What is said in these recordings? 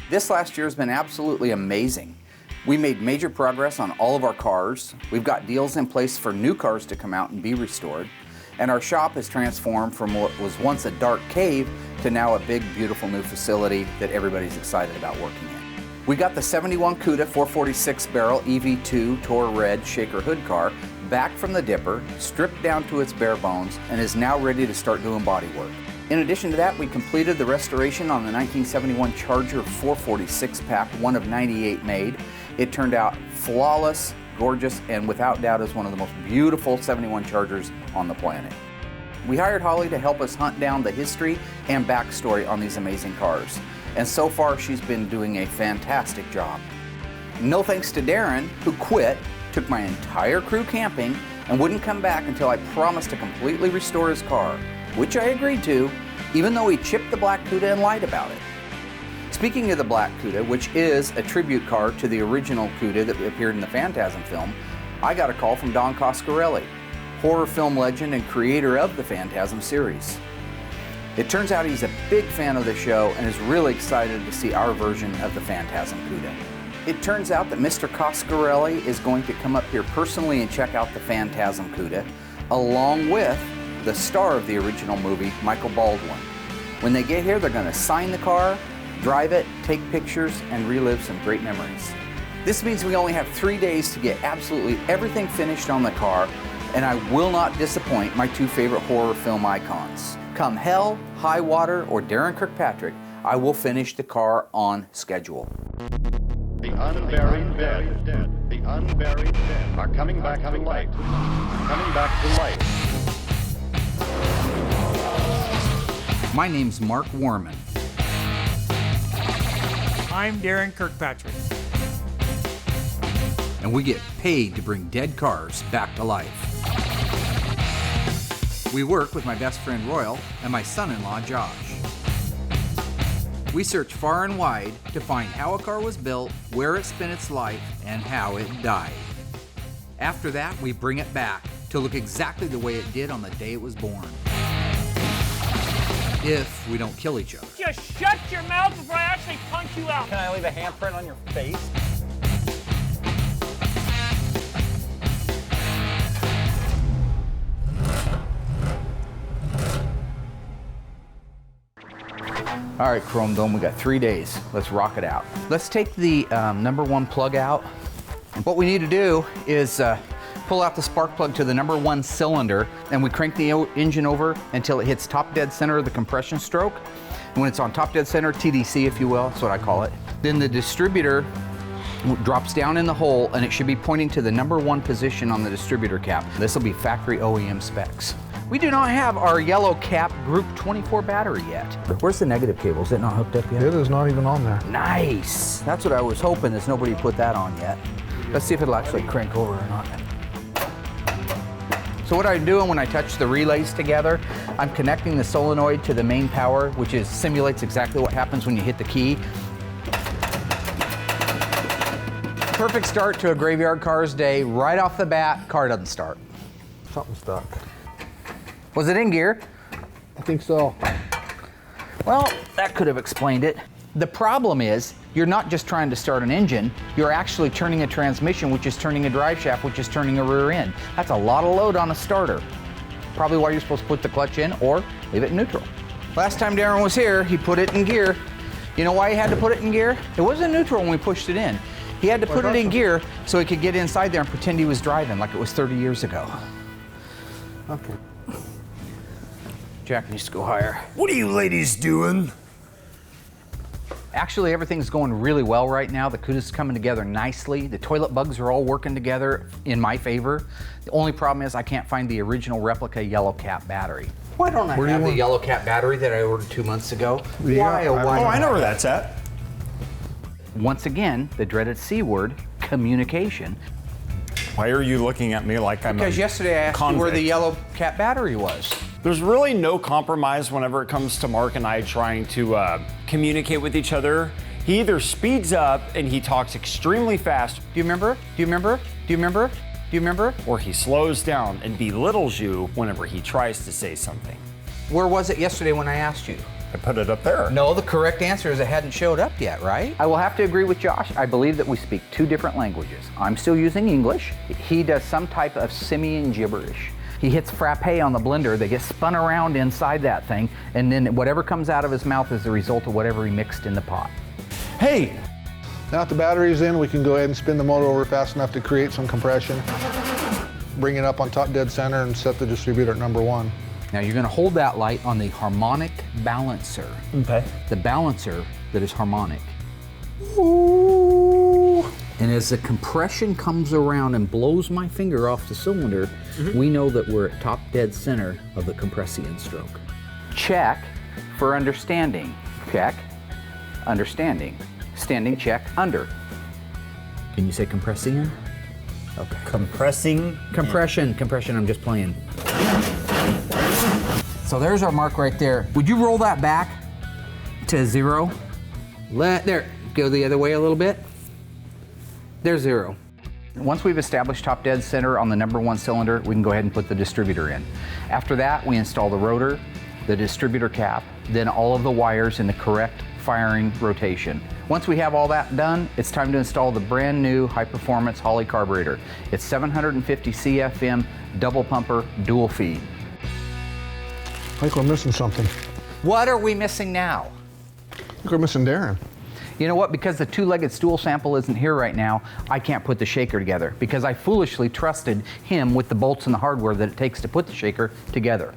This last year has been absolutely amazing. We made major progress on all of our cars. We've got deals in place for new cars to come out and be restored. And our shop has transformed from what was once a dark cave to now a big, beautiful new facility that everybody's excited about working in. We got the 71 Cuda 446 barrel EV2 Tour Red Shaker Hood car back from the dipper, stripped down to its bare bones, and is now ready to start doing body work. In addition to that, we completed the restoration on the 1971 Charger 446 pack, one of 98 made. It turned out flawless, gorgeous, and without doubt is one of the most beautiful 71 Chargers on the planet. We hired Holly to help us hunt down the history and backstory on these amazing cars. And so far, she's been doing a fantastic job. No thanks to Darren, who quit, took my entire crew camping, and wouldn't come back until I promised to completely restore his car, which I agreed to, even though he chipped the black Cuda and lied about it. Speaking of the black Cuda, which is a tribute car to the original Cuda that appeared in the Phantasm film, I got a call from Don Coscarelli, horror film legend and creator of the Phantasm series. It turns out he's a big fan of the show and is really excited to see our version of the Phantasm Cuda. It turns out that Mr. Coscarelli is going to come up here personally and check out the Phantasm Cuda, along with the star of the original movie, Michael Baldwin. When they get here, they're going to sign the car, drive it, take pictures, and relive some great memories. This means we only have 3 days to get absolutely everything finished on the car, and I will not disappoint my two favorite horror film icons. Come hell, high water, or Darren Kirkpatrick, I will finish the car on schedule. The unburied dead, the unburied dead are coming back to light, coming back to light. My name's Mark Warman. I'm Darren Kirkpatrick. And we get paid to bring dead cars back to life. We work with my best friend Royal and my son-in-law Josh. We search far and wide to find how a car was built, where it spent its life, and how it died. After that, we bring it back to look exactly the way it did on the day it was born. If we don't kill each other. Just shut your mouth before I actually punch you out. Can I leave a handprint on your face? All right, Chrome Dome, we got 3 days. Let's rock it out. Let's take the number one plug out. And what we need to do is pull out the spark plug to the number one cylinder, and we crank the engine over until it hits top dead center of the compression stroke. And when it's on top dead center, TDC if you will, that's what I call it, then the distributor drops down in the hole, and it should be pointing to the number one position on the distributor cap. This will be factory OEM specs. We do not have our yellow cap Group 24 battery yet. Where's the negative cable? Is it not hooked up yet? It is not even on there. Nice. That's what I was hoping, is nobody put that on yet. Let's see if it'll actually crank over or not. So what I'm doing when I touch the relays together, I'm connecting the solenoid to the main power, which simulates exactly what happens when you hit the key. Perfect start to a Graveyard Carz day. Right off the bat, car doesn't start. Something stuck. Was it in gear? I think so. Well, that could have explained it. The problem is, you're not just trying to start an engine, you're actually turning a transmission, which is turning a drive shaft, which is turning a rear end. That's a lot of load on a starter. Probably why you're supposed to put the clutch in or leave it in neutral. Last time Darren was here, he put it in gear. You know why he had to put it in gear? It wasn't neutral when we pushed it in. He had to put it in gear so he could get inside there and pretend he was driving like it was 30 years ago. Okay. Jack needs to go higher. What are you ladies doing? Actually, everything's going really well right now. The Cuda's coming together nicely. The toilet bugs are all working together in my favor. The only problem is I can't find the original replica yellow cap battery. Why don't I have the yellow cap battery that I ordered 2 months ago? Yeah, Why? Oh, I know where that's at. Once again, the dreaded C word, communication. Why are you looking at me like I'm Because yesterday I asked you where the yellow cap battery was. There's really no compromise whenever it comes to Mark and I trying to communicate with each other. He either speeds up and he talks extremely fast. Do you remember? Do you remember? Do you remember? Do you remember? Or he slows down and belittles you whenever he tries to say something. Where was it yesterday when I asked you? I put it up there. No, the correct answer is it hadn't showed up yet, right? I will have to agree with Josh. I believe that we speak two different languages. I'm still using English. He does some type of simian gibberish. He hits frappe on the blender, they get spun around inside that thing, and then whatever comes out of his mouth is the result of whatever he mixed in the pot. Hey, Now that the battery's in, we can go ahead and spin the motor over fast enough to create some compression. Bring it up on top dead center and set the distributor at number 1. Now you're gonna hold that light on the harmonic balancer. okay. The balancer that is harmonic. Ooh. And as the compression comes around and blows my finger off the cylinder, we know that we're at top dead center of the compression stroke. Check for understanding. Check, understanding. Standing check, under. Can you say compressing? Okay. Compression. Compression, I'm just playing. So there's our mark right there. Would you roll that back to 0? There, go the other way a little bit. There's 0. Once we've established top dead center on the number 1 cylinder, we can go ahead and put the distributor in. After that, we install the rotor, the distributor cap, then all of the wires in the correct firing rotation. Once we have all that done, it's time to install the brand new high-performance Holley carburetor. It's 750 CFM, double pumper, dual feed. I think we're missing something. What are we missing now? I think we're missing Darren. You know what? Because the two-legged stool sample isn't here right now, I can't put the shaker together because I foolishly trusted him with the bolts and the hardware that it takes to put the shaker together.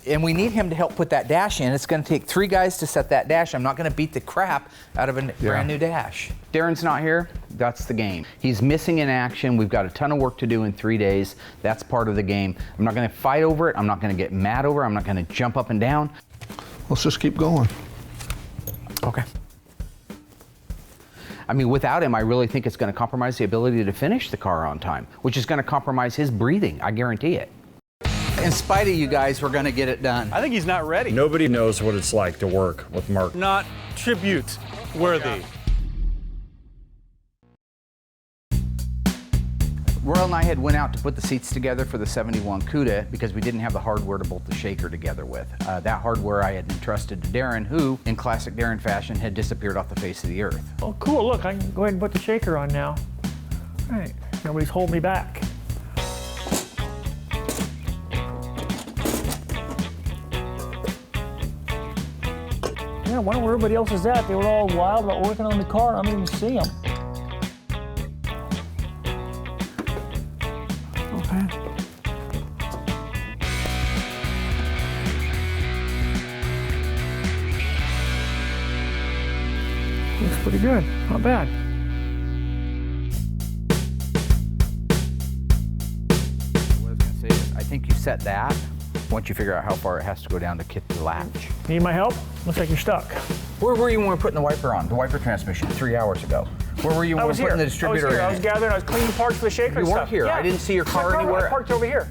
And we need him to help put that dash in. It's gonna take 3 guys to set that dash. I'm not gonna beat the crap out of a brand new dash. Darren's not here, that's the game. He's missing in action. We've got a ton of work to do in 3 days. That's part of the game. I'm not gonna fight over it. I'm not gonna get mad over it. I'm not gonna jump up and down. Let's just keep going. Okay. I mean, without him, I really think it's gonna compromise the ability to finish the car on time, which is gonna compromise his breathing, I guarantee it. In spite of you guys, we're gonna get it done. I think he's not ready. Nobody knows what it's like to work with Mark. Not tribute worthy. Royal and I had went out to put the seats together for the 71 Cuda because we didn't have the hardware to bolt the shaker together with. That hardware I had entrusted to Darren, who, in classic Darren fashion, had disappeared off the face of the earth. Oh, cool. Look, I can go ahead and put the shaker on now. All right. Nobody's holding me back. Yeah, I wonder where everybody else is at. They were all wild about working on the car. I don't even see them. Okay. Looks pretty good. Not bad. What I was gonna say is, I think you set that once you figure out how far it has to go down to kick the latch. Need my help? Looks like you're stuck. Where were you when we were putting the wiper on, the wiper transmission 3 hours ago? Where were you when we were putting the distributor in? I was gathering, I was cleaning parts for the shaker You and weren't stuff. here. Yeah. I didn't see your My car anywhere. I parked over here.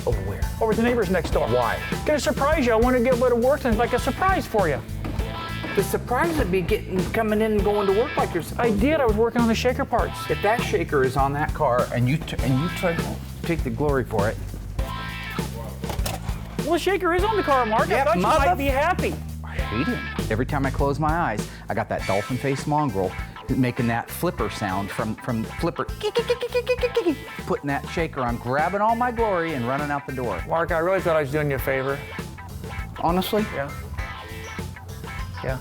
Over where? Over at the neighbors next door. Why? Gonna surprise you. I want to get a bit of work done, like a surprise for you. The surprise would be coming in and going to work like you're supposed I to. did. I was working on the shaker parts. If that shaker is on that car and you take the glory for it. Well, the shaker is on the car, Mark. Yeah, I thought you might be happy. I hate him. Every time I close my eyes, I got that dolphin face mongrel making that flipper sound from flipper. Putting that shaker on, grabbing all my glory and running out the door. Mark, I really thought I was doing you a favor. Honestly? Yeah. Yeah.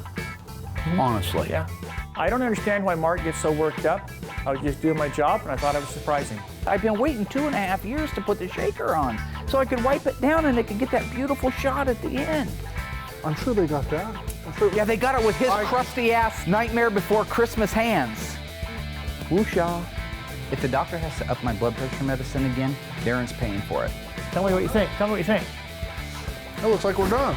Honestly. Yeah. I don't understand why Mark gets so worked up. I was just doing my job, and I thought I was surprising. I've been waiting 2.5 years to put the shaker on so I could wipe it down and it could get that beautiful shot at the end. I'm sure they got that. I'm sure. Yeah, they got it with his crusty ass Nightmare Before Christmas hands. Wooshaw. If the doctor has to up my blood pressure medicine again, Darren's paying for it. Tell me what you think. Tell me what you think. It looks like we're done.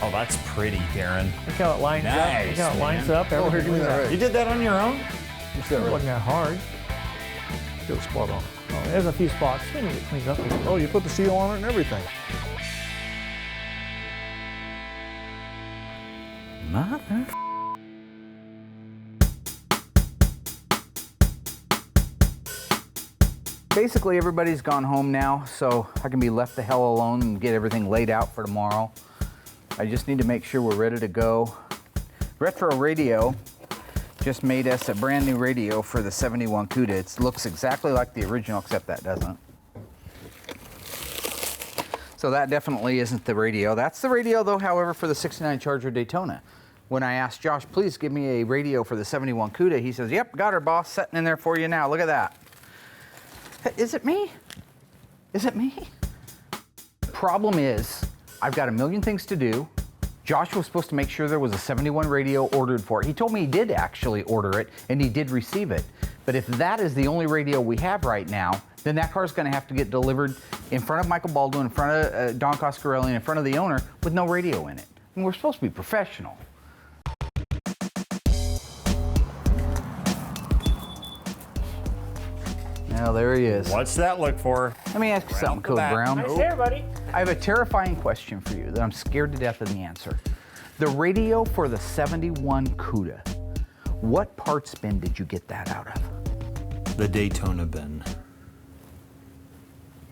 Oh, that's pretty, Darren. Look how it lines up. Nice, Look how it lines man. up. Oh, here, give me that right. You did that on your own? You said It right. wasn't that hard. Get the spot on. Oh, there's a few spots. Maybe it cleans up. Oh, you put the seal on it and everything. Mother. Basically, everybody's gone home now, so I can be left the hell alone and get everything laid out for tomorrow. I just need to make sure we're ready to go. Retro Radio just made us a brand new radio for the 71 Cuda. It looks exactly like the original, except that doesn't. So that definitely isn't the radio. That's the radio, though, however, for the 69 Charger Daytona. When I asked Josh, please give me a radio for the 71 Cuda, he says, yep, got her, boss, setting in there for you now. Look at that. Is it me? Is it me? The problem is, I've got a million things to do. Josh was supposed to make sure there was a 71 radio ordered for it. He told me he did actually order it, and he did receive it. But if that is the only radio we have right now, then that car's gonna have to get delivered in front of Michael Baldwin, in front of Don Coscarelli, and in front of the owner with no radio in it. And we're supposed to be professional. Now there he is. What's that look for? Let me ask you something, Code Brown. Nice hair, buddy. I have a terrifying question for you that I'm scared to death of the answer. The radio for the 71 Cuda, what parts bin did you get that out of? The Daytona bin.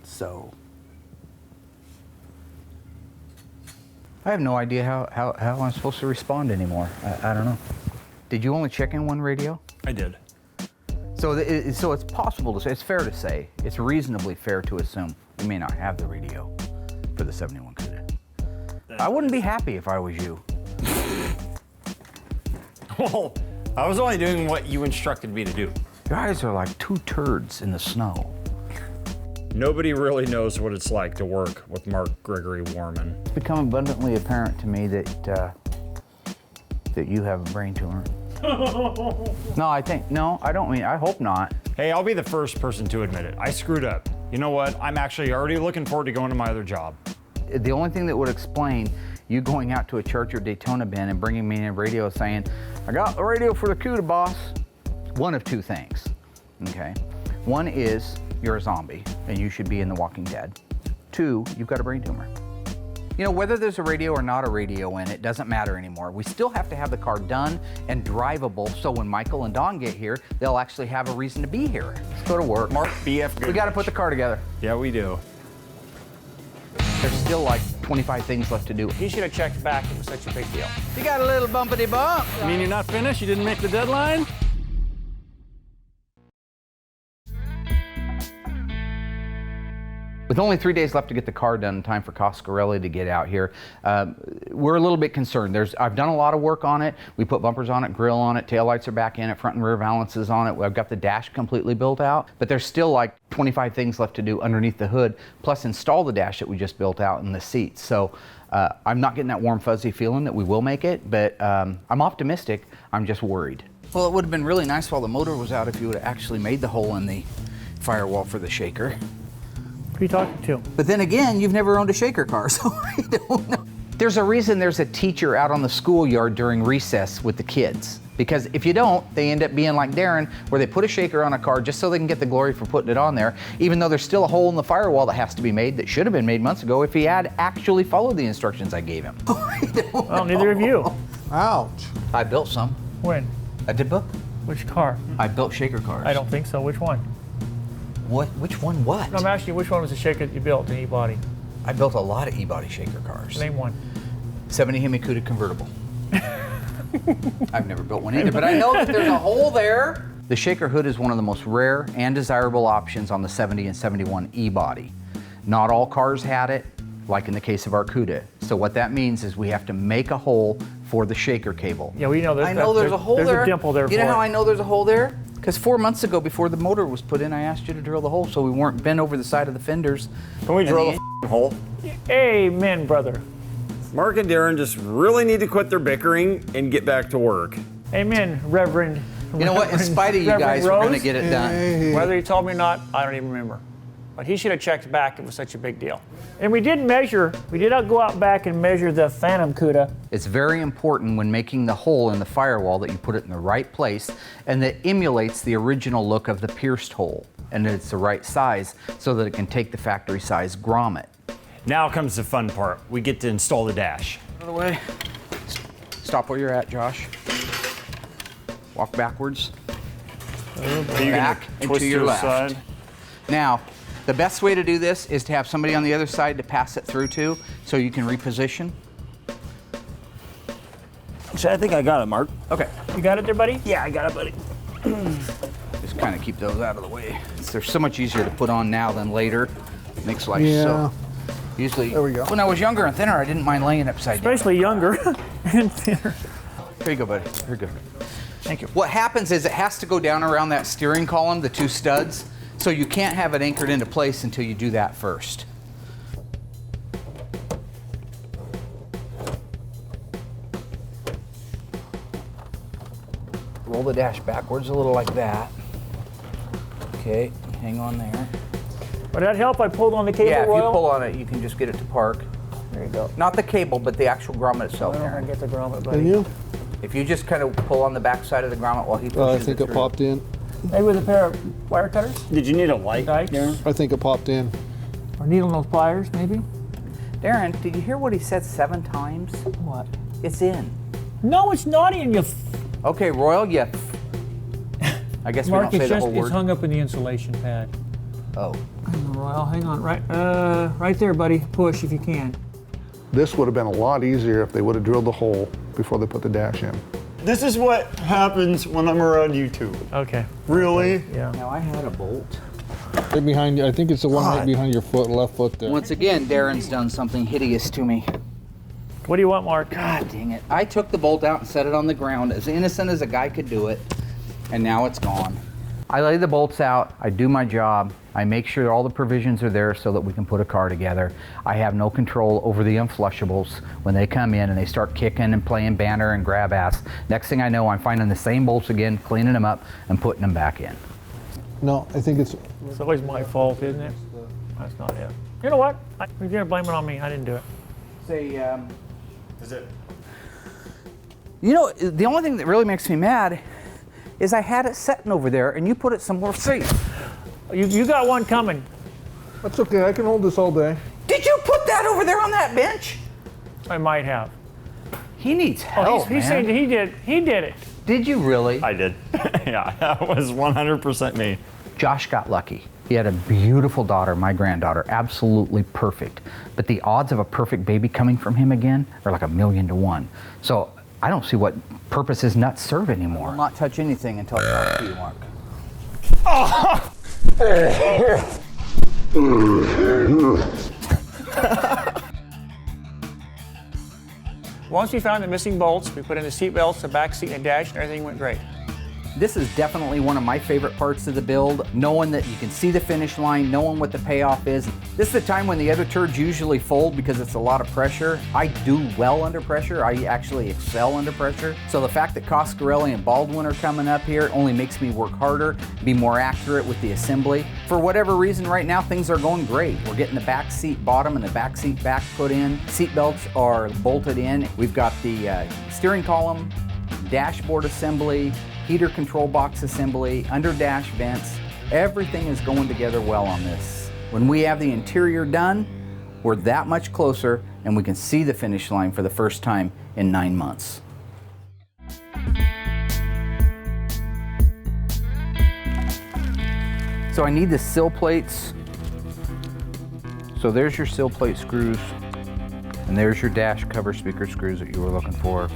So, I have no idea how I'm supposed to respond anymore. I don't know. Did you only check in one radio? I did. So it's possible to say, it's fair to say, it's reasonably fair to assume we may not have the radio for the 71 Cuda. I wouldn't be happy if I was you. Well, I was only doing what you instructed me to do. You guys are like two turds in the snow. Nobody really knows what it's like to work with Mark Gregory Warman. It's become abundantly apparent to me that you have a brain tumor. No, I don't mean, I hope not. Hey, I'll be the first person to admit it. I screwed up. You know what? I'm actually already looking forward to going to my other job. The only thing that would explain you going out to a Charger Daytona bin and bringing me in a radio saying, I got the radio for the Cuda, boss. One of two things, okay? One is you're a zombie and you should be in The Walking Dead. Two, you've got a brain tumor. You know, whether there's a radio or not a radio in it doesn't matter anymore. We still have to have the car done and drivable so when Michael and Don get here, they'll actually have a reason to be here. Let's go to work. Mark BF Goodrich. We got to put the car together. Yeah, we do. There's still like 25 things left to do. He should have checked back. It was such a big deal. You got a little bumpity bump. You mean you're not finished? You didn't make the deadline? With only 3 days left to get the car done in time for Coscarelli to get out here, we're a little bit concerned. I've done a lot of work on it. We put bumpers on it, grill on it, taillights are back in it, front and rear valances on it. I've got the dash completely built out, but there's still like 25 things left to do underneath the hood, plus install the dash that we just built out in the seats. So I'm not getting that warm, fuzzy feeling that we will make it, but I'm optimistic. I'm just worried. Well, it would have been really nice while the motor was out if you would have actually made the hole in the firewall for the shaker. Who are you talking to? But then again, you've never owned a shaker car, so I don't know. There's a reason there's a teacher out on the schoolyard during recess with the kids. Because if you don't, they end up being like Darren, where they put a shaker on a car just so they can get the glory for putting it on there, even though there's still a hole in the firewall that has to be made that should have been made months ago if he had actually followed the instructions I gave him. Well, neither of you. Ouch. I built some. When? I did book. Which car? I built shaker cars. I don't think so. Which one? What? Which one what? No, I'm asking you, which one was the shaker that you built in E-body? I built a lot of E-body shaker cars. Name one. 70 Hemi Cuda convertible. I've never built one either, but I know that there's a hole there. The shaker hood is one of the most rare and desirable options on the 70 and 71 E-body. Not all cars had it, like in the case of our Cuda. So what that means is we have to make a hole for the shaker cable. Yeah, we know there's I know there's a hole there. There's a dimple there. You know for how it. I know there's a hole there? Because 4 months ago, before the motor was put in, I asked you to drill the hole so we weren't bent over the side of the fenders. Can we drill And the hole? Amen, brother. Mark and Darren just really need to quit their bickering and get back to work. Amen, Reverend. You know what? In spite of you Reverend guys, we're going to Rose. get it done. Whether he told me or not, I don't even remember. But he should have checked back. It was such a big deal. And we did go out back and measure the Phantom Cuda. It's very important when making the hole in the firewall that you put it in the right place and that emulates the original look of the pierced hole and that it's the right size so that it can take the factory size grommet. Now comes the fun part. We get to install the dash. Out of the way. Stop where you're at, Josh. Walk backwards. Are you Back gonna and twist to your the left. side? Now, the best way to do this is to have somebody on the other side to pass it through to, so you can reposition. I think I got it, Mark. Okay. You got it there, buddy? Yeah, I got it, buddy. Just kind of keep those out of the way. They're so much easier to put on now than later. Makes life so. Usually, There we go. when I was younger and thinner, I didn't mind laying upside down. Especially younger and thinner. Here you go, buddy. Here you go. Thank you. What happens is it has to go down around that steering column, the 2 studs, so you can't have it anchored into place until you do that first. Roll the dash backwards a little like that. Okay, hang on there. Would that help? I pulled on the cable, Yeah, if you Royal? pull on it, you can just get it to park. There you go. Not the cable, but the actual grommet itself, I don't know if I Aaron. can get the grommet, buddy. Can you? If you just kind of pull on the back side of the grommet while he pushes I think it through. popped in. Maybe with a pair of wire cutters? Did you need a light, Dikes? Darren? I think it popped in. Or needle nose pliers, maybe? Darren, did you hear what he said 7 times? What? It's in. No, it's not in, you Okay, Royal, yeah. I guess we Mark, don't say it's the just, whole it's word. hung up in the insulation pad. Oh. Royal, hang on, right there, buddy. Push if you can. This would have been a lot easier if they would have drilled the hole before they put the dash in. This is what happens when I'm around you two. Okay. Really? Yeah. Now I had a bolt. Right behind you. I think it's the one God. right behind your foot, left foot there. Once again, Darren's done something hideous to me. What do you want, Mark? God dang it. I took the bolt out and set it on the ground, as innocent as a guy could do it, and now it's gone. I lay the bolts out, I do my job, I make sure all the provisions are there so that we can put a car together. I have no control over the unflushables when they come in and they start kicking and playing banner and grab ass. Next thing I know, I'm finding the same bolts again, cleaning them up and putting them back in. No, I think it's. It's always my fault, isn't it? That's not it. You know what? You're gonna blame it on me. I didn't do it. Say, Is it? you know, the only thing that really makes me mad is I had it sitting over there and you put it somewhere safe. You got one coming. That's okay. I can hold this all day. Did you put that over there on that bench? I might have. He needs Oh, help, he's saying man. he did. He did it. Did you really? I did. Yeah, that was 100% me. Josh got lucky. He had a beautiful daughter, my granddaughter, absolutely perfect. But the odds of a perfect baby coming from him again are like 1,000,000 to 1. So I don't see what purpose his nuts serve anymore. I'll not touch anything until I talk to you, Mark. Once we found the missing bolts, we put in the seat belts, the back seat, and the dash, and everything went great. This is definitely one of my favorite parts of the build, knowing that you can see the finish line, knowing what the payoff is. This is the time when the other turds usually fold because it's a lot of pressure. I do well under pressure. I actually excel under pressure. So the fact that Coscarelli and Baldwin are coming up here only makes me work harder, be more accurate with the assembly. For whatever reason right now, things are going great. We're getting the back seat bottom and the back seat back put in. Seat belts are bolted in. We've got the steering column, dashboard assembly, heater control box assembly, under dash vents. Everything is going together well on this. When we have the interior done, we're that much closer and we can see the finish line for the first time in 9 months. So I need the sill plates. So there's your sill plate screws, and there's your dash cover speaker screws that you were looking for.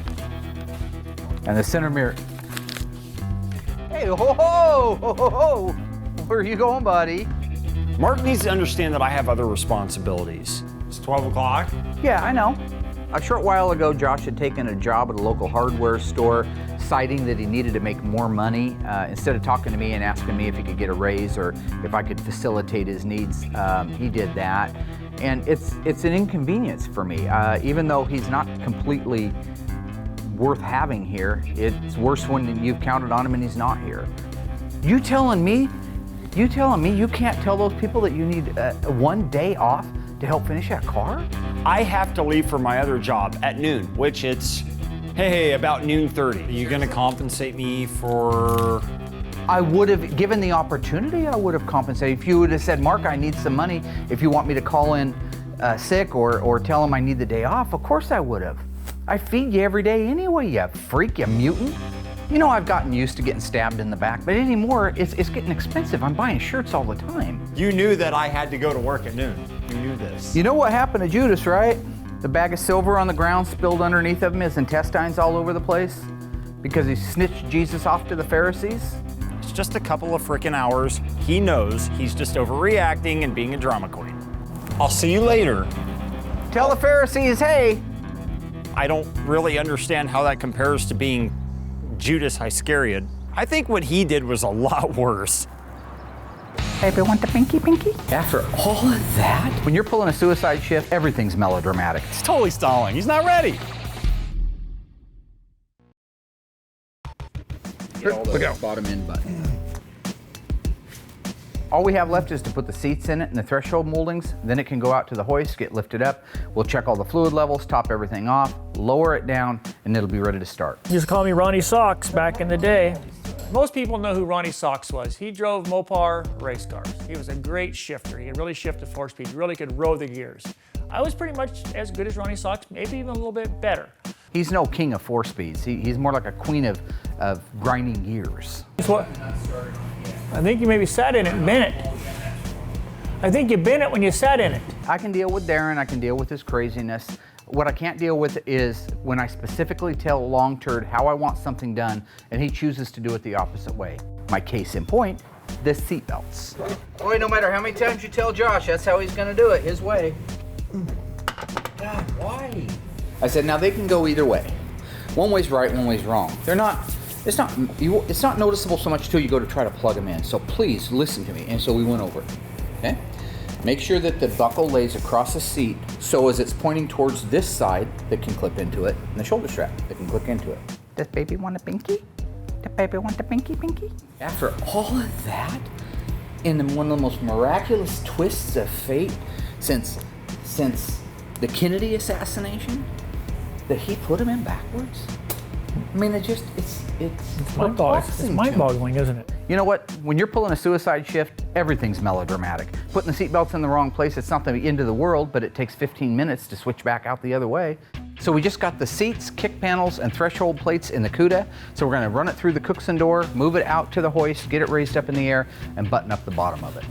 And the center mirror. Hey, ho, ho, ho, ho, ho. Where are you going, buddy? Mark needs to understand that I have other responsibilities. It's 12 o'clock. Yeah, I know. A short while ago, Josh had taken a job at a local hardware store, citing that he needed to make more money. Instead of talking to me and asking me if he could get a raise or if I could facilitate his needs, he did that. And it's an inconvenience for me. Even though he's not completely worth having here, it's worse when you've counted on him and he's not here. You telling me you can't tell those people that you need 1 day off to help finish that car? I have to leave for my other job at noon, which it's, hey, about noon 30. Are you gonna compensate me for... I would have, given the opportunity, I would have compensated. If you would have said, Mark, I need some money, if you want me to call in sick or tell him I need the day off, of course I would have. I feed you every day anyway, you freak, you mutant. You know, I've gotten used to getting stabbed in the back, but anymore, it's getting expensive. I'm buying shirts all the time. You knew that I had to go to work at noon. You knew this. You know what happened to Judas, right? The bag of silver on the ground spilled underneath of him, his intestines all over the place, because he snitched Jesus off to the Pharisees. It's just a couple of freaking hours. He knows he's just overreacting and being a drama queen. I'll see you later. Tell the Pharisees, hey. I don't really understand how that compares to being Judas Iscariot. I think what he did was a lot worse. Baby, want the pinky? After all of that? When you're pulling a suicide shift, everything's melodramatic. He's totally stalling. He's not ready. Look out. Bottom end button. All we have left is to put the seats in it and the threshold moldings. Then it can go out to the hoist, get lifted up. We'll check all the fluid levels, top everything off, lower it down, and it'll be ready to start. He used to call me Ronnie Socks back in the day. Most people know who Ronnie Socks was. He drove Mopar race cars. He was a great shifter. He could really shift the 4-speed, really could row the gears. I was pretty much as good as Ronnie Socks, maybe even a little bit better. He's no king of 4-speeds. He's more like a queen of grinding gears. What? I think you maybe sat in it and bent it. I think you bent it when you sat in it. I can deal with Darren, I can deal with his craziness. What I can't deal with is when I specifically tell Long Turd how I want something done and he chooses to do it the opposite way. My case in point, the seat belts. Boy, no matter how many times you tell Josh, that's how he's gonna do it, his way. God, why? I said, now they can go either way. One way's right, one way's wrong. It's not noticeable so much until you go to try to plug them in. So please listen to me. And so we went over it, okay? Make sure that the buckle lays across the seat so as it's pointing towards this side that can clip into it, and the shoulder strap that can click into it. Does baby want a pinky? Does baby want a pinky? After all of that, in one of the most miraculous twists of fate since the Kennedy assassination, that he put him in backwards. I mean, it's mind-boggling, isn't it? You know what? When you're pulling a suicide shift, everything's melodramatic. Putting the seatbelts in the wrong place, it's not the end of the world, but it takes 15 minutes to switch back out the other way. So we just got the seats, kick panels, and threshold plates in the Cuda. So we're gonna run it through the Cookson door, move it out to the hoist, get it raised up in the air, and button up the bottom of it.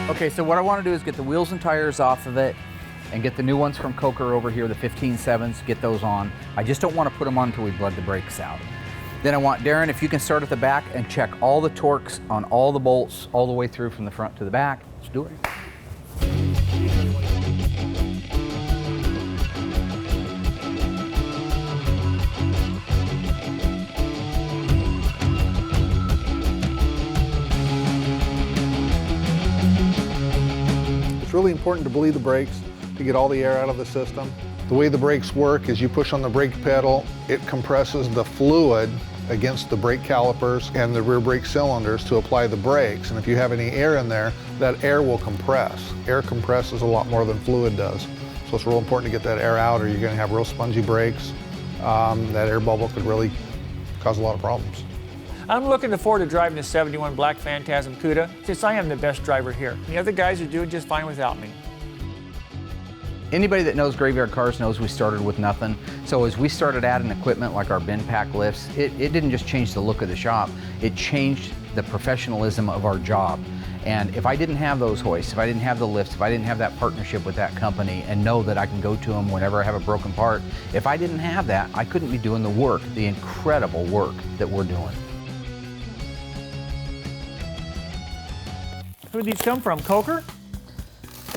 Okay, so what I want to do is get the wheels and tires off of it and get the new ones from Coker over here, the 15.7s, get those on. I just don't want to put them on until we blood the brakes out. Then I want Darren, if you can start at the back and check all the torques on all the bolts all the way through from the front to the back. Let's do it. It's really important to bleed the brakes to get all the air out of the system. The way the brakes work is you push on the brake pedal, it compresses the fluid against the brake calipers and the rear brake cylinders to apply the brakes. And if you have any air in there, that air will compress. Air compresses a lot more than fluid does. So it's real important to get that air out or you're going to have real spongy brakes. That air bubble could really cause a lot of problems. I'm looking forward to driving the 71 Black Phantasm Cuda, since I am the best driver here. The other guys are doing just fine without me. Anybody that knows Graveyard Carz knows we started with nothing. So as we started adding equipment like our bin pack lifts, it didn't just change the look of the shop, it changed the professionalism of our job. And if I didn't have those hoists, if I didn't have the lifts, if I didn't have that partnership with that company and know that I can go to them whenever I have a broken part, if I didn't have that, I couldn't be doing the work, the incredible work that we're doing. Who'd these come from, Coker?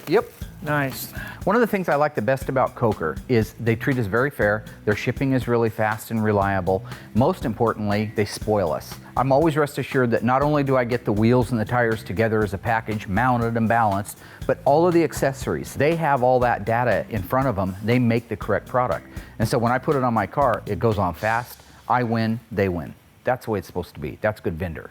Yep. Nice. One of the things I like the best about Coker is they treat us very fair, their shipping is really fast and reliable. Most importantly, they spoil us. I'm always rest assured that not only do I get the wheels and the tires together as a package, mounted and balanced, but all of the accessories, they have all that data in front of them, they make the correct product. And so when I put it on my car, it goes on fast, I win, they win. That's the way it's supposed to be. That's good vendor.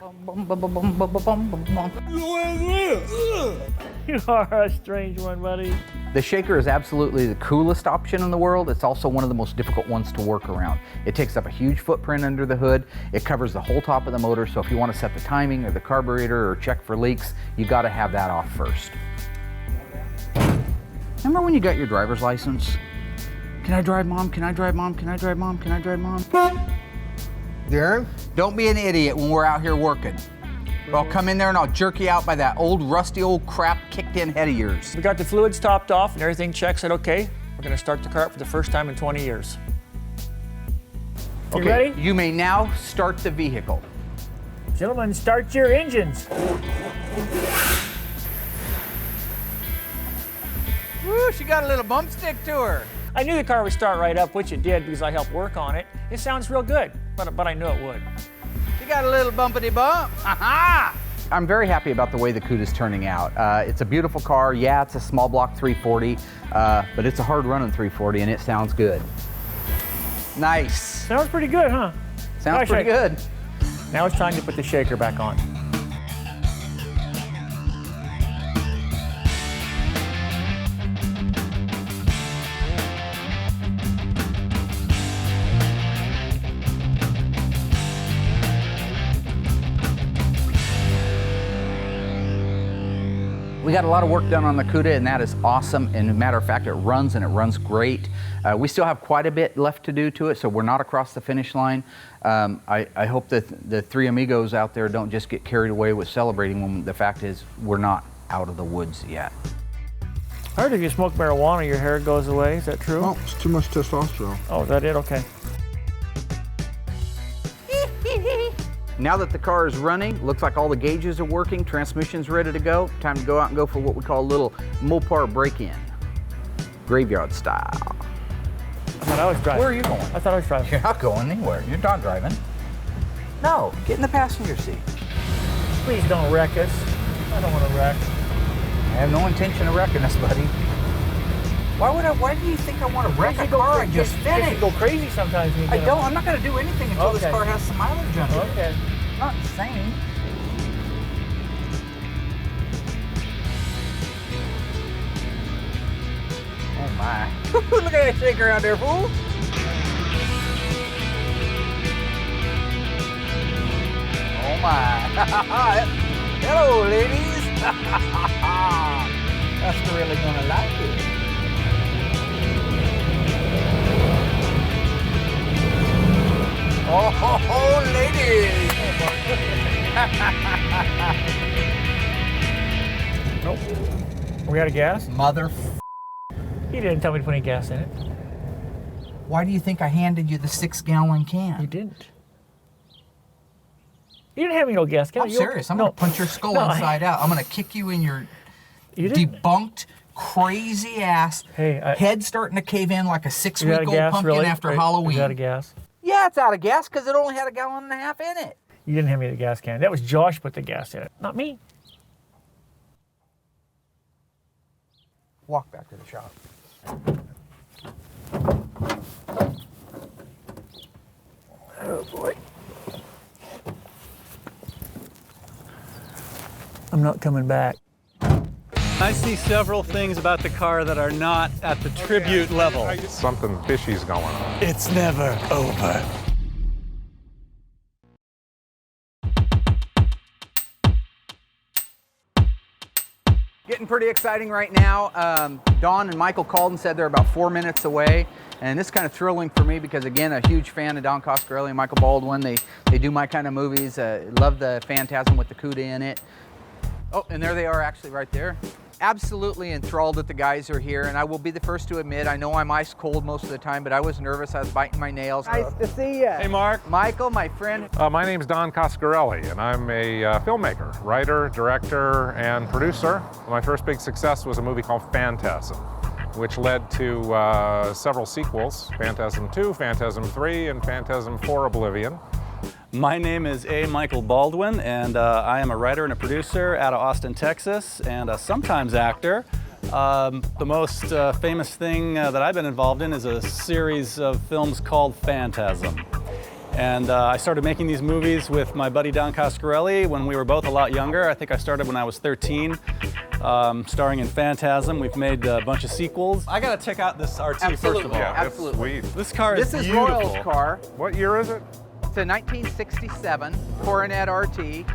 You are a strange one, buddy. The shaker is absolutely the coolest option in the world. It's also one of the most difficult ones to work around. It takes up a huge footprint under the hood. It covers the whole top of the motor, so if you want to set the timing or the carburetor or check for leaks, you got to have that off first. Remember when you got your driver's license? Can I drive, Mom? Can I drive, Mom? Can I drive, Mom? Can I drive, Mom? Darren? Don't be an idiot when we're out here working. I'll come in there and I'll jerk you out by that old rusty old crap kicked in head of yours. We got the fluids topped off and everything checks out okay. We're gonna start the car up for the first time in 20 years. You Okay, ready? you may now start the vehicle. Gentlemen, start your engines. Woo, she got a little bump stick to her. I knew the car would start right up, which it did because I helped work on it. It sounds real good, but I knew it would. She got a little bumpity bump. Aha! I'm very happy about the way the Cuda's turning out. It's a beautiful car. Yeah, it's a small block 340, but it's a hard running 340 and it sounds good. Nice. Sounds pretty good, huh? Sounds pretty good. Now it's time to put the shaker back on. We got a lot of work done on the Cuda, and that is awesome. And as a matter of fact, it runs and it runs great. We still have quite a bit left to do to it, so we're not across the finish line. I hope that the three amigos out there don't just get carried away with celebrating when the fact is we're not out of the woods yet. I heard if you smoke marijuana, your hair goes away. Is that true? Well, it's too much testosterone. Oh, is that it? Okay. Now that the car is running, looks like all the gauges are working, transmission's ready to go. Time to go out and go for what we call a little Mopar break-in, graveyard style. I thought I was driving. Where are you going? I thought I was driving. You're not going anywhere. You're not driving. No, get in the passenger seat. Please don't wreck us. I don't want to wreck. I have no intention of wrecking us, buddy. Why do you think I want to wreck a car I just finished? You go crazy sometimes when you I get don't. I'm not going to do anything until this Okay. car has some mileage on it. Okay. I'm not insane. Oh my. Look at that shaker out there, fool. Oh my. Hello, ladies. That's really going to like it. Oh, ladies! Nope. We out of gas? Mother. He didn't tell me to put any gas in it. Why do you think I handed you the 6-gallon can? You didn't. You didn't have me no gas can. I'm serious. I'm going to punch your skull inside out. I'm going to kick you in your debunked, crazy ass head starting to cave in like a 6-week-old pumpkin after Halloween. Is that a gas? Yeah, it's out of gas because it only had 1.5 gallons in it. You didn't have me the gas can. That was Josh put the gas in it, not me. Walk back to the shop. Oh boy. I'm not coming back. I see several things about the car that are not at the tribute level. Something fishy's going on. It's never over. Getting pretty exciting right now. Don and Michael called and said they're about 4 minutes away. And this is kind of thrilling for me because, again, a huge fan of Don Coscarelli and Michael Baldwin. They do my kind of movies. Love the Phantasm with the Cuda in it. Oh, and there they are actually right there. Absolutely enthralled that the guys are here, and I will be the first to admit, I know I'm ice cold most of the time, but I was nervous. I was biting my nails. Nice to see you. Hey, Mark. Michael, my friend. My name's Don Coscarelli, and I'm a filmmaker, writer, director, and producer. My first big success was a movie called Phantasm, which led to several sequels, Phantasm 2, Phantasm 3, and Phantasm 4 Oblivion. My name is A. Michael Baldwin, and I am a writer and a producer out of Austin, Texas, and a sometimes actor. The most famous thing that I've been involved in is a series of films called Phantasm. And I started making these movies with my buddy Don Coscarelli when we were both a lot younger. I think I started when I was 13, starring in Phantasm. We've made a bunch of sequels. I gotta check out this RT first of all. Yeah, Absolutely. it's sweet. This car is This is beautiful. Royal's car. What year is it? It's a 1967 Coronet RT.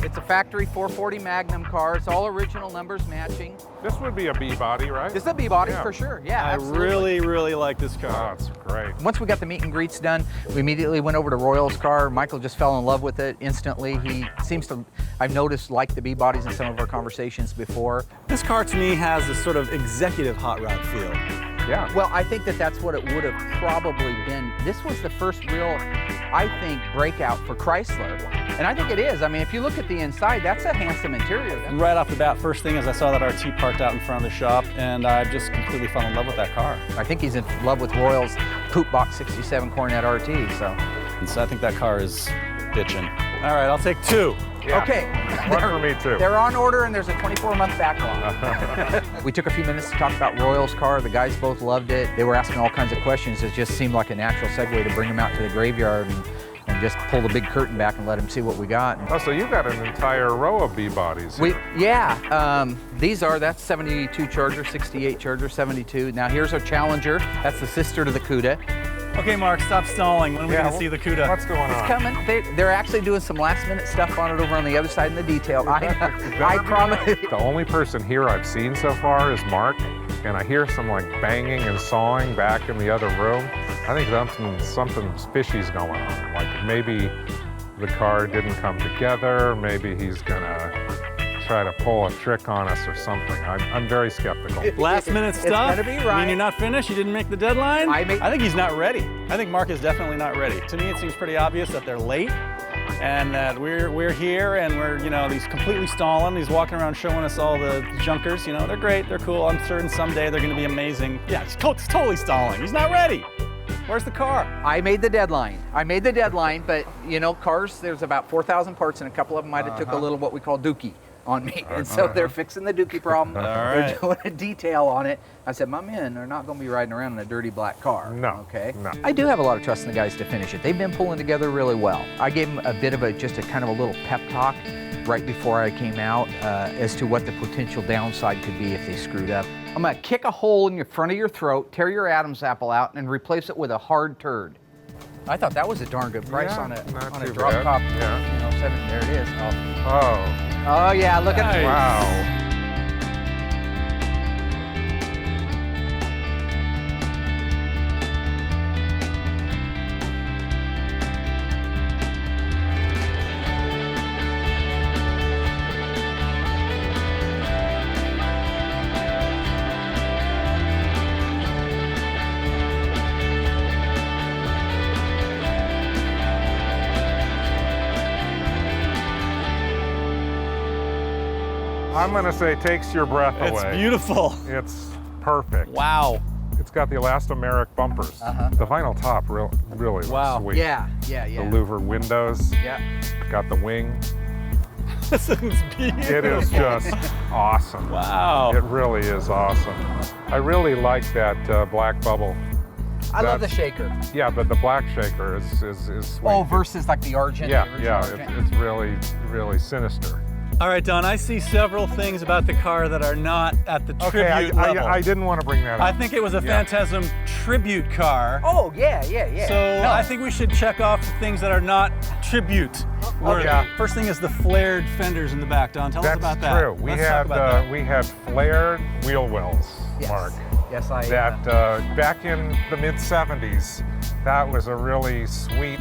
It's a factory 440 Magnum car. It's all original numbers matching. This would be a B-body, right? This is a B-body Yeah. for sure. Yeah, I absolutely. really like this Oh, car. it's great. Once we got the meet and greets done, we immediately went over to Royal's car. Michael just fell in love with it instantly. He seems to, I've noticed, like the B-bodies in some of our conversations before. This car to me has a sort of executive hot rod feel. Yeah. Well, I think that that's what it would have probably been. This was the first real, I think, breakout for Chrysler. And I think it is. I mean, if you look at the inside, that's a handsome interior. Right off the bat, first thing is I saw that RT parked out in front of the shop, and I just completely fell in love with that car. I think he's in love with Royal's Coupe Box 67 Coronet RT, so. And so I think that car is bitching. All right, I'll take 2. Yeah. Okay. One for me too. They're on order, and there's a 24-month backlog. We took a few minutes to talk about Royal's car. The guys both loved it. They were asking all kinds of questions. It just seemed like a natural segue to bring them out to the graveyard and just pull the big curtain back and let them see what we got. Oh, so you got an entire row of B-bodies here. That's 72 Charger, 68 Charger, 72. Now here's our Challenger. That's the sister to the Cuda. Okay, Mark, stop stalling. When are we Yeah, going to see the Cuda? What's going on? It's coming. They're actually doing some last-minute stuff on it over on the other side in the detail. I promise. The only person here I've seen so far is Mark, and I hear some like banging and sawing back in the other room. I think something fishy's going on. Like maybe the car didn't come together. Maybe he's gonna try to pull a trick on us or something. I'm very skeptical. Last minute It's stuff? gonna be I right. mean, you're not finished? You didn't make the deadline? I think he's not ready. I think Mark is definitely not ready. To me, it seems pretty obvious that they're late and that we're here and he's completely stalling. He's walking around showing us all the junkers. They're great, they're cool. I'm certain someday they're gonna be amazing. Yeah, it's totally stalling. He's not ready. Where's the car? I made the deadline, but cars, there's about 4,000 parts, and a couple of them might have took a little what we call dookie on me. And so they're fixing the dookie problem. They're doing a detail on it. I said, my men are not going to be riding around in a dirty black car. No. Okay. No. I do have a lot of trust in the guys to finish it. They've been pulling together really well. I gave them a bit of a kind of a little pep talk right before I came out as to what the potential downside could be if they screwed up. I'm going to kick a hole in your front of your throat, tear your Adam's apple out, and replace it with a hard turd. I thought that was a darn good price Yeah, on not a too drop bad. top. Yeah. 7. There it is. Oh, Oh yeah, look at wow. I'm gonna say takes your breath away. It's beautiful. It's perfect. Wow. It's got the elastomeric bumpers. The vinyl top really looks sweet. Yeah. The louver windows. Yeah. Got the wing. This thing's beautiful. It is just awesome. Wow. It really is awesome. I really like that black bubble. I love the shaker. Yeah, but the black shaker is sweet. Oh, versus like the Argent. Yeah, the original Argent. it's really sinister. All right, Don, I see several things about the car that are not at the Okay, tribute level. I didn't want to bring that up. I think it was a Phantasm tribute car. Oh, yeah. So No. I think we should check off the things that are not tribute worthy. Yeah. First thing is the flared fenders in the back. Don, tell us about that. That's true. Let's talk about that. We had flared wheel wells, Yes. Mark. Yes, I. That back in the mid '70s, that was a really sweet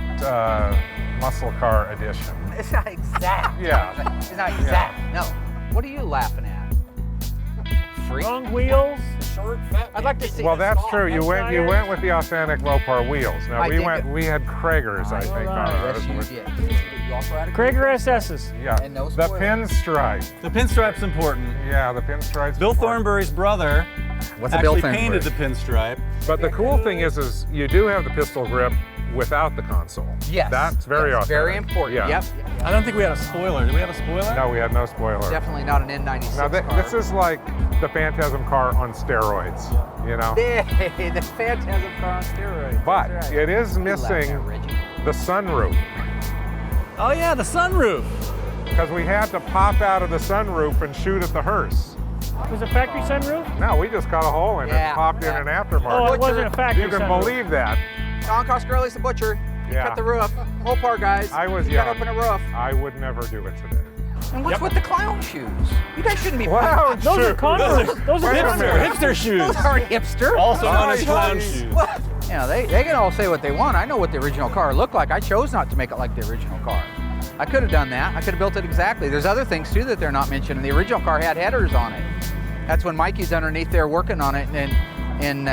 muscle car edition. It's not exact. Yeah. It's not exact. No. What are you laughing at? Freak. Wrong wheels. Short, fat. I'd like to see. Well, the that's small- true. You went with the authentic Mopar wheels. Now I think we had Kragers, I think, on ours. Yes, you did. You also had a Krager SS's. Yeah. And no The spoilers. pinstripe. The pinstripe's important. Yeah, the pinstripes. Bill are important. Thornberry's brother What's a Bill actually Thornberry? painted the pinstripe. But the cool thing is you do have the pistol grip without the console. Yes. That's very That's authentic. very important. Yeah. Yep. I don't think we had a spoiler. Did we have a spoiler? No, we had no spoiler. Definitely not an N96 Now car. this is like the Phantasm car on steroids, you know. Hey, the Phantasm car on steroids. But That's right. it is You laugh missing at Reggie. the sunroof Oh yeah, the sunroof. because we had to pop out of the sunroof and shoot at the hearse. Was it factory sunroof? No, we just cut a hole in it Yeah, and popped in yeah. an aftermarket. Oh, it wasn't a factory You can sunroof. believe that. Don Coscarelli's the butcher. He Yeah. cut the roof. Mopar guys. I was you young. Cut open a roof. I would never do it today. And what's with the clown shoes? You guys shouldn't be. Clown Those are Converse. Those are Hipster shoes. Those aren't hipster. Also known as clown shoes. What? You know, they can all say what they want. I know what the original car looked like. I chose not to make it like the original car. I could have done that. I could have built it exactly. There's other things too that they're not mentioning. The original car had headers on it. That's when Mikey's underneath there working on it and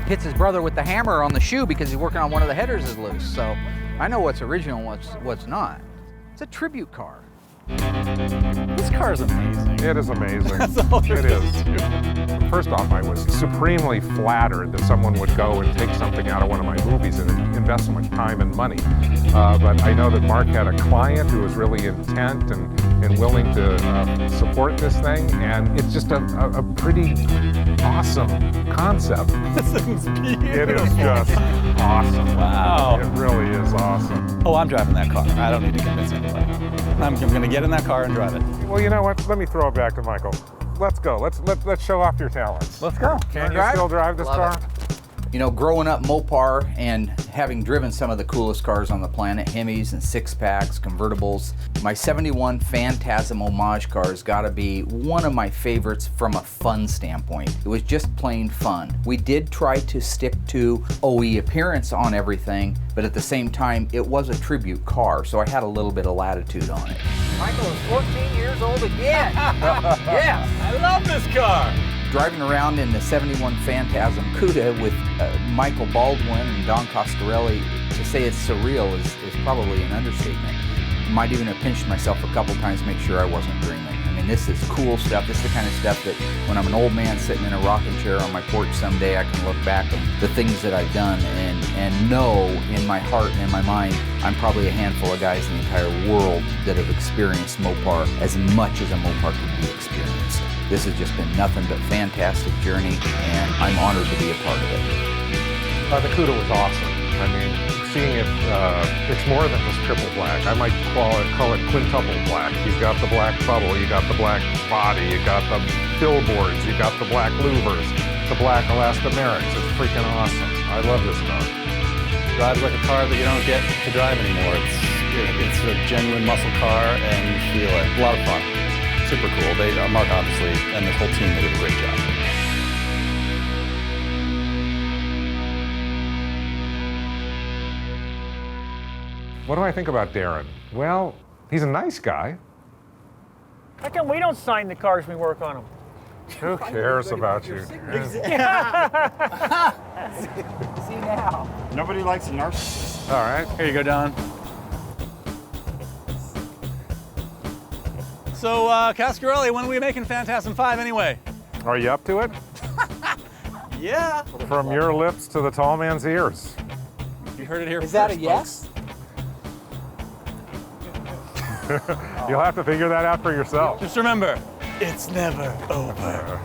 hits his brother with the hammer on the shoe because he's working on one of the headers is loose. So I know what's original and what's not. It's a tribute car. This car is amazing. It is amazing. That's all there It is is. to First off, I was supremely flattered that someone would go and take something out of one of my movies and invest so much time and money. But I know that Mark had a client who was really intent and willing to support this thing, and it's just a pretty awesome concept. This thing's beautiful. It is just awesome. Wow. It really is awesome. Oh, I'm driving that car. I don't need to convince anybody. I'm going to get in that car and drive it. Well, you know what? Let me throw it back to Michael. Let's go. Let's show off your talents. Let's go. Can you still drive this car? You know, growing up Mopar and having driven some of the coolest cars on the planet, Hemis and six packs, convertibles, my 71 Phantasm homage car has got to be one of my favorites from a fun standpoint. It was just plain fun. We did try to stick to OE appearance on everything, but at the same time, it was a tribute car, so I had a little bit of latitude on it. Michael is 14 years old again. Yes. I love this car. Driving around in the 71 Phantasm Cuda with Michael Baldwin and Don Coscarelli, to say it's surreal is probably an understatement. Might even have pinched myself a couple times to make sure I wasn't dreaming. I mean, this is cool stuff. This is the kind of stuff that when I'm an old man sitting in a rocking chair on my porch someday, I can look back at the things that I've done and know in my heart and in my mind, I'm probably a handful of guys in the entire world that have experienced Mopar as much as a Mopar could be experienced. This has just been nothing but fantastic journey, and I'm honored to be a part of it. The Cuda was awesome. I mean, seeing it, it's more than just triple black. I might call it quintuple black. You've got the black bubble, you got the black body, you got the billboards, you got the black louvers, the black elastomerics. It's freaking awesome. I love this car. Drives like a car that you don't get to drive anymore. It's a genuine muscle car, and you feel it. A lot of fun. Super cool. Mark, obviously, and this whole team, they did a great job. What do I think about Darren? Well, he's a nice guy. How come we don't sign the cars when we work on them? Who cares about you? See now. Nobody likes a narcissist. All right. Here you go, Don. So, Cascarelli, when are we making Phantasm 5 anyway? Are you up to it? Yeah. From your lips to the tall man's ears. You heard it here Is first, that a folks. yes? You'll have to figure that out for yourself. Just remember, it's never over.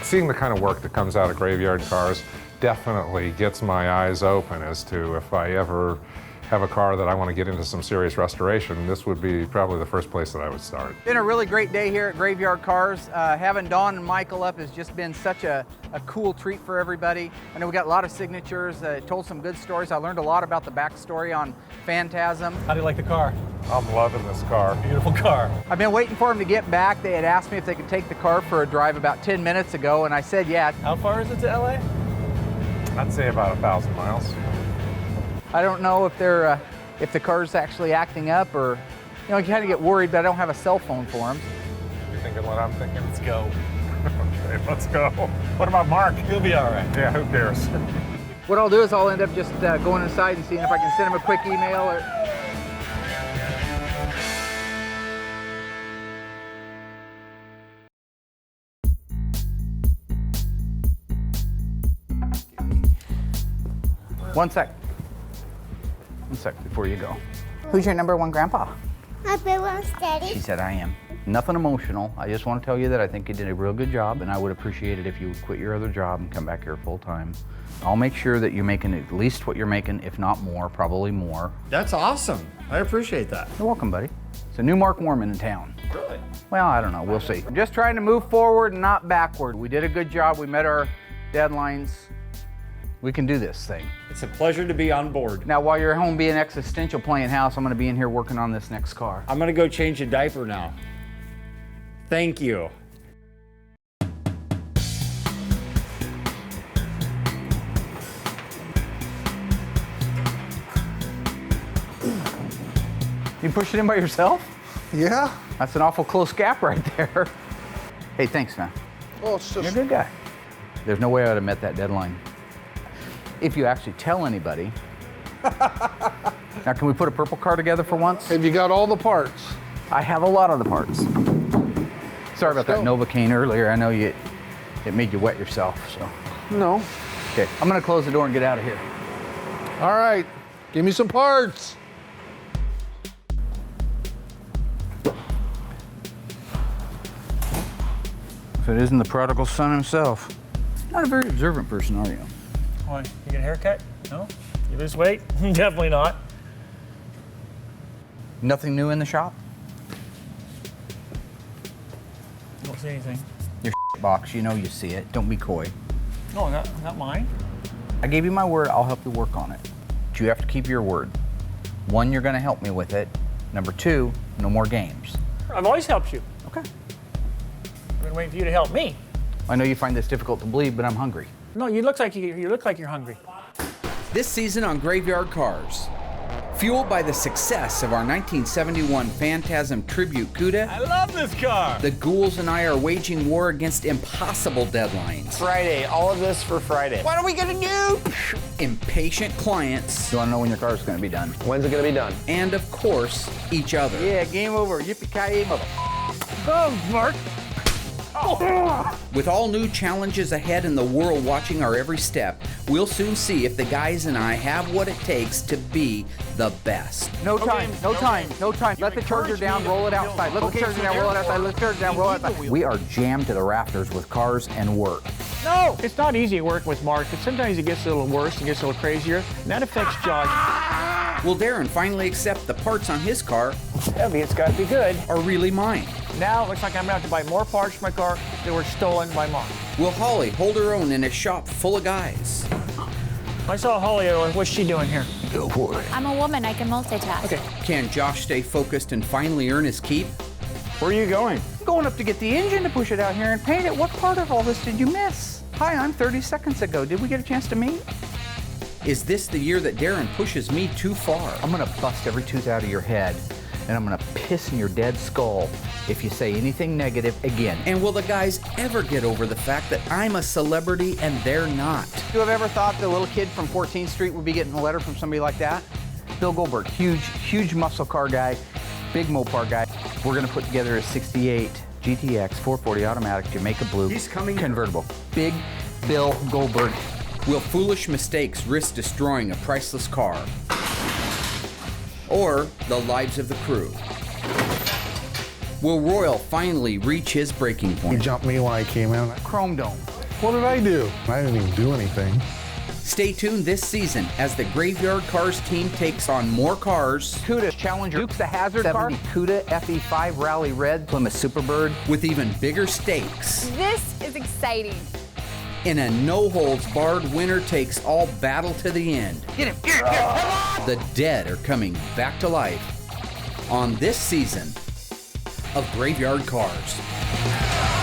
Seeing the kind of work that comes out of Graveyard Carz definitely gets my eyes open as to if I ever have a car that I want to get into some serious restoration, this would be probably the first place that I would start. Been a really great day here at Graveyard Carz. Having Don and Michael up has just been such a cool treat for everybody. I know we got a lot of signatures, told some good stories. I learned a lot about the backstory on Phantasm. How do you like the car? I'm loving this car. Beautiful car. I've been waiting for them to get back. They had asked me if they could take the car for a drive about 10 minutes ago, and I said yeah. How far is it to LA? I'd say about 1,000 miles. I don't know if they're if the car's actually acting up, or you kind of get worried, but I don't have a cell phone for them. You thinking what I'm thinking? Let's go. Okay, let's go. What about Mark? He'll be all right. Yeah, who cares? What I'll do is I'll end up just going inside and seeing if I can send him a quick email or. One sec before you go. Who's your number one grandpa? My big one's Daddy. She said I am. Nothing emotional. I just want to tell you that I think you did a real good job, and I would appreciate it if you would quit your other job and come back here full time. I'll make sure that you're making at least what you're making, if not more, probably more. That's awesome. I appreciate that. You're welcome, buddy. It's a new Mark Warman in town. Really? Well, I don't know. We'll see. I'm just trying to move forward and not backward. We did a good job. We met our deadlines. We can do this thing. It's a pleasure to be on board. Now, while you're at home being existential playing house, I'm gonna be in here working on this next car. I'm gonna go change a diaper now. Thank you. You pushed it in by yourself? Yeah? That's an awful close gap right there. Hey, thanks, man. Well, it's You're a just, good guy. There's no way I would have met that deadline. If you actually tell anybody. Now, can we put a purple car together for once? have you got all the parts? I have a lot of the parts. Sorry about that go. Novocaine earlier. I know it made you wet yourself, so. No. Okay, I'm gonna close the door and get out of here. All right, give me some parts. If it isn't the prodigal son himself. Not a very observant person, are you? Why? You get a haircut? No? You lose weight? Definitely not. Nothing new in the shop? Don't see anything. Your box, you know you see it. Don't be coy. No, not mine. I gave you my word, I'll help you work on it. But you have to keep your word. One, you're gonna help me with it. Number two, no more games. I've always helped you. Okay. I've been waiting for you to help me. I know you find this difficult to believe, but I'm hungry. No, you look like you're hungry. This season on Graveyard Carz, fueled by the success of our 1971 Phantasm tribute Cuda, I love this car. the ghouls and I are waging war against impossible deadlines. Friday, all of this for Friday. What are we gonna do? Impatient clients. You wanna know when your car's gonna be done? When's it gonna be done? And of course, each other. Yeah, game over. Yippee-ki-yay, mother. Oh, Mark. With all new challenges ahead and the world watching our every step, we'll soon see if the guys and I have what it takes to be the best. No time, no time, no time. Let the charger down, roll it outside. Let the charger down, roll it outside. Let the charger down, roll it outside. We are jammed to the rafters with cars and work. No! It's not easy working with Mark, but sometimes it gets a little worse, it gets a little crazier, and that affects jogging. Will Darren finally accept the parts on his car Heavy, it's gotta be good. are really mine? Now it looks like I'm gonna have to buy more parts for my car that were stolen by Mark. Will Holly hold her own in a shop full of guys? I saw Holly, what's she doing here? Go for it. I'm a woman. I can multitask. Okay. Can Josh stay focused and finally earn his keep? Where are you going? I'm going up to get the engine to push it out here and paint it. What part of all this did you miss? Hi, I'm 30 seconds ago. Did we get a chance to meet? Is this the year that Darren pushes me too far? I'm gonna bust every tooth out of your head, and I'm gonna piss in your dead skull if you say anything negative again. And will the guys ever get over the fact that I'm a celebrity and they're not? You have ever thought the little kid from 14th Street would be getting a letter from somebody like that? Bill Goldberg, huge muscle car guy, big Mopar guy. We're gonna put together a 68 GTX 440 automatic Jamaica Blue convertible. Big Bill Goldberg. Will foolish mistakes risk destroying a priceless car? Or the lives of the crew? Will Royal finally reach his breaking He point? jumped me when I came in. Chrome Dome. What did I do? I didn't even do anything. Stay tuned this season as the Graveyard Carz team takes on more cars. Cuda Challenger, Dukes the Hazard car, Cuda FE5 Rally Red, Plymouth Superbird, with even bigger stakes. This is exciting. In a no-holds-barred winner-takes-all battle to the end. Get him! Come on! The dead are coming back to life on this season of Graveyard Carz.